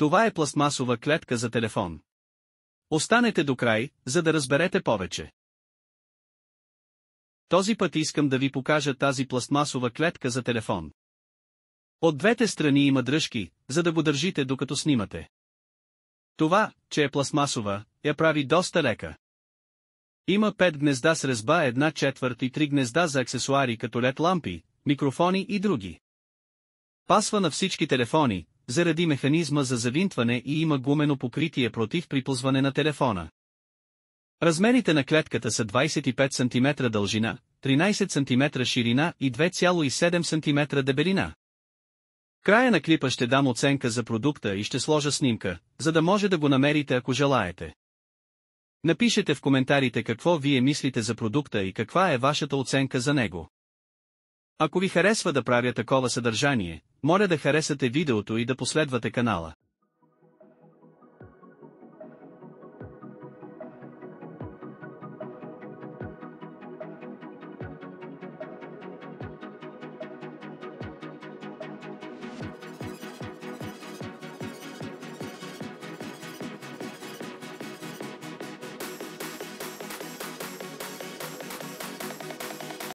Това е пластмасова клетка за телефон. Останете до край, за да разберете повече. Този път искам да ви покажа тази пластмасова клетка за телефон. От двете страни има дръжки, за да го държите докато снимате. Това, че е пластмасова, я прави доста лека. Има 5 гнезда с резба 1/4 и 3 гнезда за аксесуари като LED лампи, микрофони и други. Пасва на всички телефони, заради механизма за завинтване и има гумено покритие против приплъзване на телефона. Размерите на клетката са 25 см дължина, 13 см ширина и 2,7 см дебелина. В края на клипа ще дам оценка за продукта и ще сложа снимка, за да може да го намерите ако желаете. Напишете в коментарите какво вие мислите за продукта и каква е вашата оценка за него. Ако ви харесва да правя такова съдържание, моля да харесате видеото и да последвате канала.